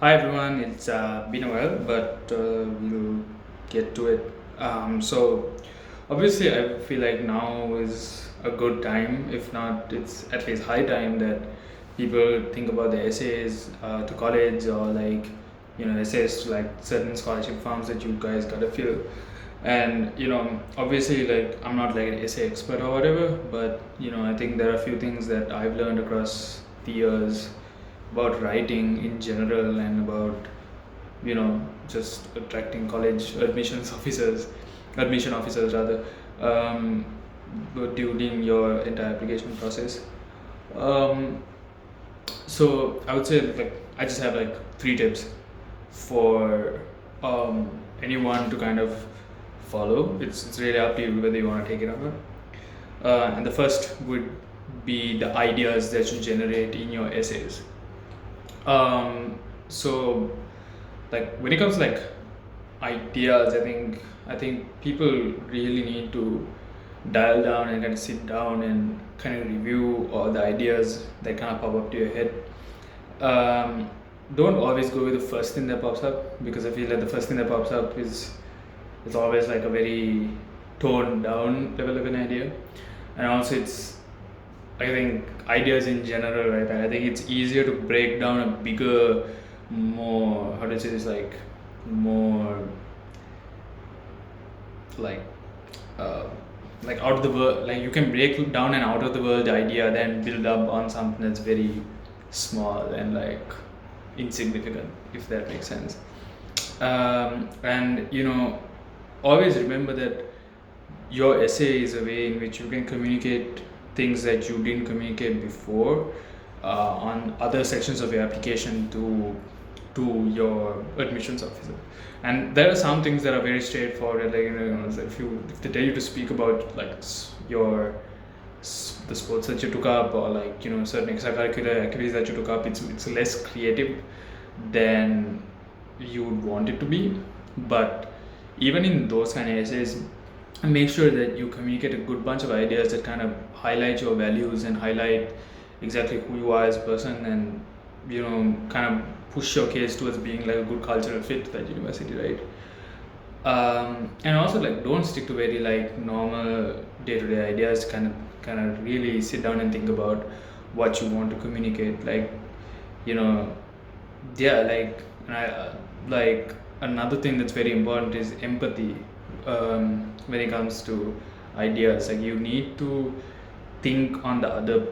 Hi everyone, it's been a while, but we'll get to it. So, obviously, I feel like now is a good time, if not, it's at least high time that people think about the essays to college or essays to like certain scholarship forms that you guys gotta fill. And obviously, like I'm not like an essay expert or whatever, but I think there are a few things that I've learned across the years about writing in general and about just attracting college admission officers rather, um, during your entire application process. um, so I would say like I just have like three tips for anyone to kind of follow. It's really up to you whether you want to take it or not. And the first would be the ideas that you generate in your essays. So like when it comes to like ideas, I think people really need to dial down and kind of sit down and kind of review all the ideas that kind of pop up to your head. um, don't always go with the first thing that pops up, because I feel like the first thing that pops up is always like a very toned down level of an idea. And also it's, I think ideas in general, right? I think it's easier to break down a bigger, more, how do I say this, like more like uh, like out of the world, like you can break down an out of the world idea then build up on something that's very small and like insignificant, if that makes sense. And always remember that your essay is a way in which you can communicate things that you didn't communicate before on other sections of your application to your admissions officer. And there are some things that are very straightforward, like if they tell you to speak about like the sports that you took up, or like certain extracurricular activities that you took up, it's less creative than you would want it to be. But even in those kind of essays, make sure that you communicate a good bunch of ideas that kind of highlight your values and highlight exactly who you are as a person, and kind of push your case towards being like a good cultural fit to that university, right? And also like don't stick to very like normal day-to-day ideas. Kind of really sit down and think about what you want to communicate, like you know yeah, and like another thing that's very important is empathy. When it comes to ideas, like you need to think on the other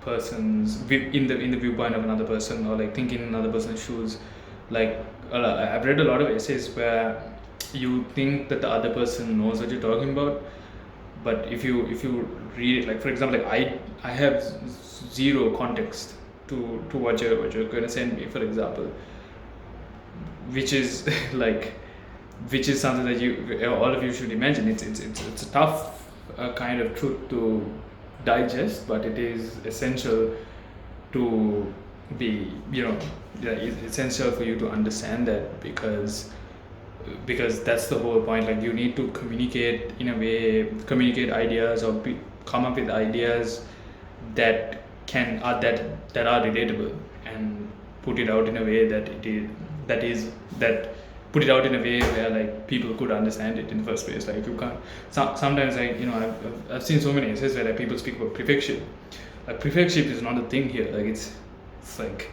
in the viewpoint of another person, or like think in another person's shoes. Like I've read a lot of essays where you think that the other person knows what you're talking about, but if you read it, like for example, like I have zero context to what you're going to send me, for example, which is like which is something that you all of you should imagine. It's a tough kind of truth to digest, but it is essential to be yeah, it's essential for you to understand that, because that's the whole point. Like you need to communicate in a way, communicate ideas, or come up with ideas that that are relatable, and put it out in a way that put it out in a way where like people could understand it in the first place. Like you can't sometimes, like I've seen so many essays where like people speak about prefectship. Like prefectship is not a thing here. Like it's like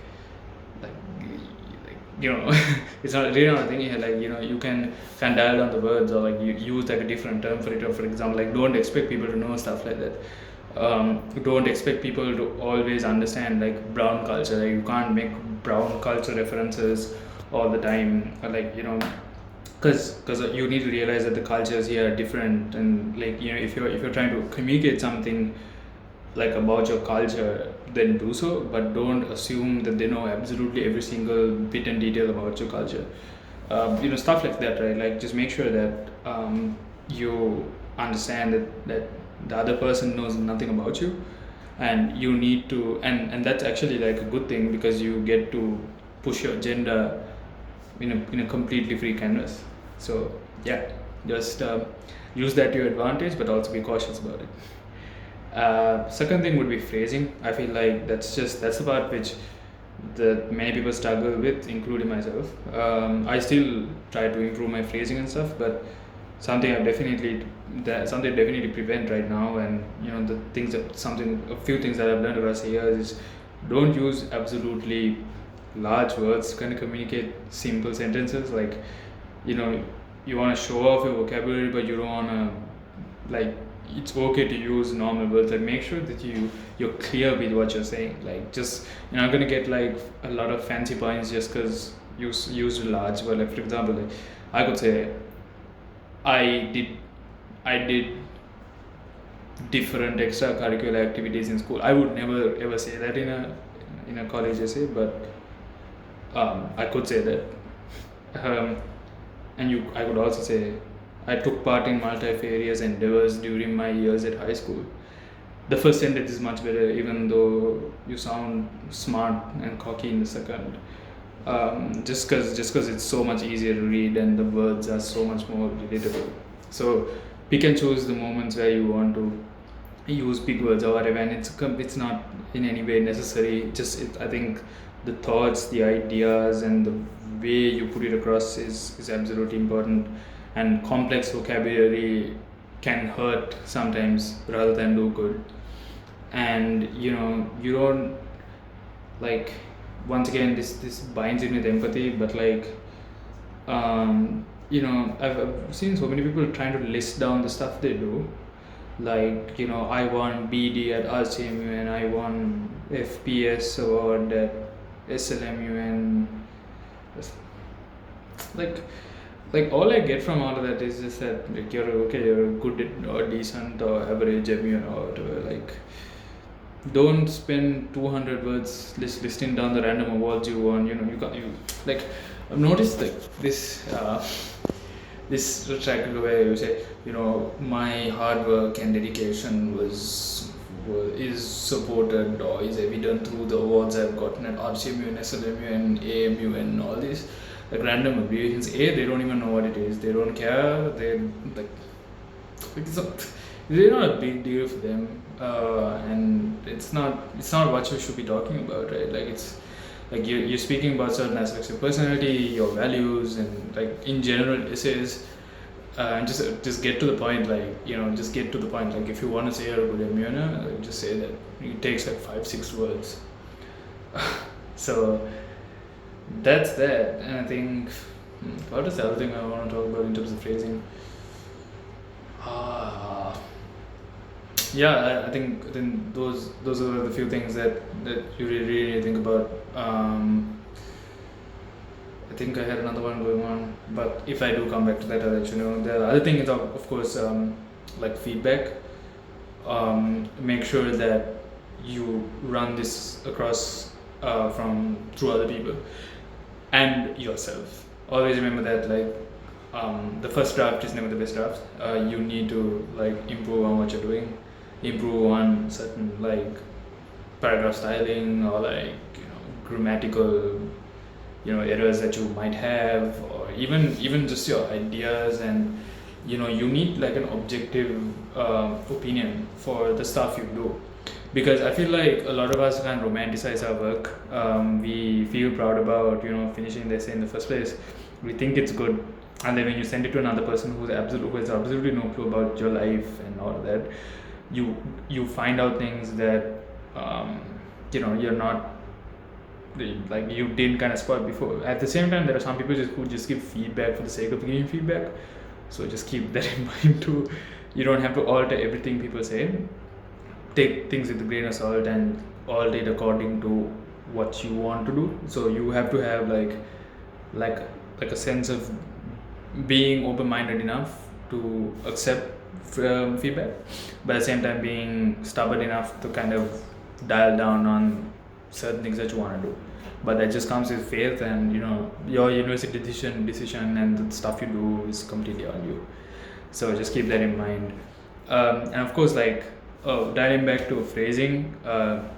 it's not really not a thing here. Like you can dial down the words, or like you use like a different term for it. Or for example, like don't expect people to know stuff like that. Don't expect people to always understand like brown culture. Like you can't make brown culture references all the time, or like because you need to realize that the cultures here are different. And like if you're trying to communicate something like about your culture, then do so, but don't assume that they know absolutely every single bit and detail about your culture. Stuff like that, right? Like just make sure that you understand that the other person knows nothing about you, and you need to, and that's actually like a good thing, because you get to push your agenda in a completely free canvas. So yeah, just use that to your advantage, but also be cautious about it. Second thing would be phrasing. I feel like that's the part which that many people struggle with, including myself. I still try to improve my phrasing and stuff, but something I definitely prevent right now. And the things that something a few things that I've learned across the years is, don't use absolutely large words to kind of communicate simple sentences. Like, you know you want to show off your vocabulary, but you don't want to, like, it's okay to use normal words. Like, make sure that you're clear with what you're saying. Like, just you're not going to get like a lot of fancy points just because used large word. Like, for example, like, I could say, i did I did different extracurricular activities in school. I would never ever say that in a college essay, but I could say that. um, and I could also say, I took part in multifarious endeavors during my years at high school. The first sentence is much better, even though you sound smart and cocky in the second. Just because it's so much easier to read and the words are so much more relatable. So pick and choose the moments where you want to use big words or whatever, and it's not in any way necessary. I think the thoughts, the ideas, and the way you put it across is absolutely important. And complex vocabulary can hurt sometimes rather than do good. And you don't, like, once again, this binds in with empathy, but like, I've seen so many people trying to list down the stuff they do. Like, I won BD at RCMU, and I won FPS award at SLMU, and like all I get from all of that is just that, like, you're good or decent or average MU or whatever. Like, don't spend 200 words listing down the random awards you won. Like, I've noticed like this retractable where you say, my hard work and dedication is supported or is evident through the awards I've gotten at RCMU and SLMU and AMU and all these like random abbreviations. They don't even know what it is. They don't care. They like it's really not a big deal for them, and it's not what you should be talking about, right? Like, it's like you're speaking about certain aspects of personality, your values, and like in general essays. And just get to the point. Like, just get to the point. Like, if you want to say you're a good immuner, like, just say that. It takes like 5-6 words. So that's that. And I think, what is the other thing I want to talk about in terms of phrasing? Yeah, I think those are the few things that you really think about. I think I had another one going on, but if I do come back to that, I'll let you know. The other thing is, of course, like feedback. Make sure that you run this across from through other people and yourself. Always remember that, like, the first draft is never the best draft. You need to like improve on what you're doing, improve on certain like paragraph styling or like grammatical errors that you might have, or even just your ideas. And you need like an objective opinion for the stuff you do, because I feel like a lot of us can romanticize our work. We feel proud about finishing the essay in the first place. We think it's good, and then when you send it to another person who has absolutely no clue about your life and all of that, you find out things that you're not, like, you didn't kind of spot before. At the same time, there are some people who just give feedback for the sake of giving feedback. So just keep that in mind too. You don't have to alter everything people say. Take things with a grain of salt and alter it according to what you want to do. So you have to have like a sense of being open-minded enough to accept feedback, but at the same time being stubborn enough to kind of dial down on certain things that you want to do. But that just comes with faith, and your university decision and the stuff you do is completely on you. So just keep that in mind. And of course, like, dialing back to phrasing,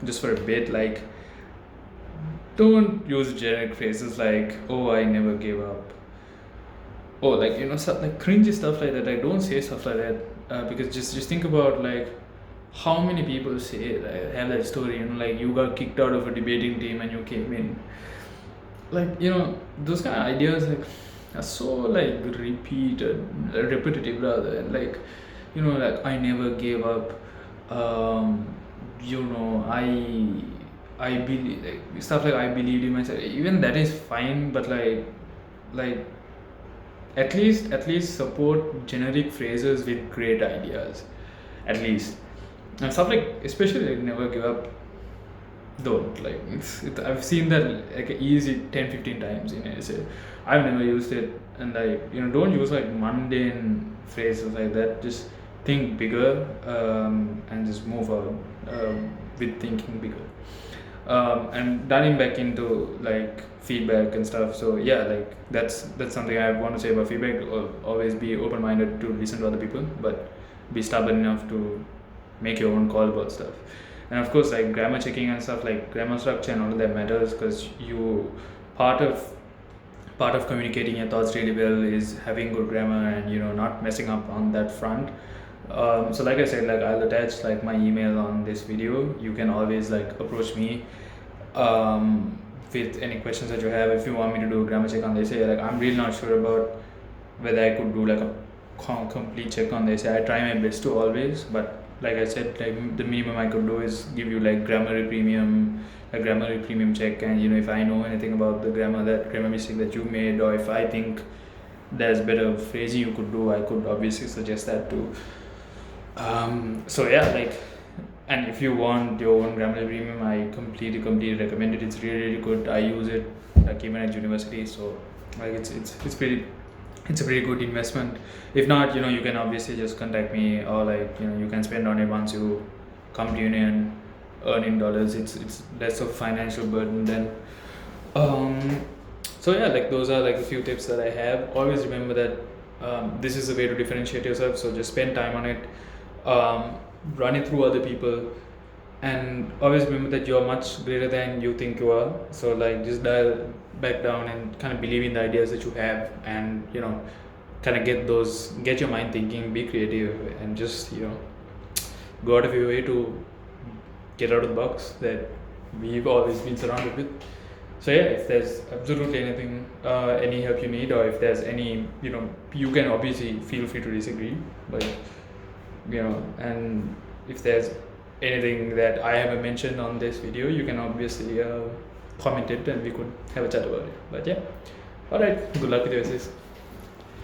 just for a bit, like, don't use generic phrases like, oh, I never gave up, or like stuff like cringy stuff like that. Like, don't say stuff like that, because just think about, like, how many people say have that story, like you got kicked out of a debating team and you came in, like those kind of ideas like are so like repetitive rather, and like like I never gave up. um you know I believe, like stuff like I believed in myself, even that is fine, but like at least support generic phrases with great ideas, at least. And stuff like, especially like never give up, don't like I've seen that like easy 10-15 times in essay. I've never used it. And like don't use like mundane phrases like that. Just think bigger, and just move on, with thinking bigger. And diving back into like feedback and stuff, so yeah, like that's something I want to say about feedback. Always be open-minded to listen to other people, but be stubborn enough to make your own call about stuff. And of course, like grammar checking and stuff, like grammar structure and all of that matters, because you part of communicating your thoughts really well is having good grammar and not messing up on that front. So like I said, like I'll attach like my email on this video. You can always like approach me, with any questions that you have. If you want me to do a grammar check on the essay, like I'm really not sure about whether I could do like a complete check on the essay. I try my best to always, but like I said, like the minimum I could do is give you like a grammar premium check. And if I know anything about the grammar mistake that you made, or if I think there's better phrasing you could do, I could obviously suggest that too. So yeah, like, and if you want your own Grammarly Premium, I completely recommend it. It's really good. I use it like even at university, so like it's a pretty good investment. If not, you can obviously just contact me, or like you can spend on it once you come to uni and earn in dollars. It's less of financial burden then. So yeah, like those are like a few tips that I have. Always remember that this is a way to differentiate yourself. So just spend time on it, run it through other people, and always remember that you're much greater than you think you are. So like just dial back down and kind of believe in the ideas that you have, and kind of get your mind thinking, be creative, and just go out of your way to get out of the box that we've always been surrounded with. So yeah, if there's absolutely anything, any help you need, or if there's any, you can obviously feel free to disagree, but and if there's anything that I haven't mentioned on this video, you can obviously comment it and we could have a chat about it. But yeah, alright, good luck with your essays.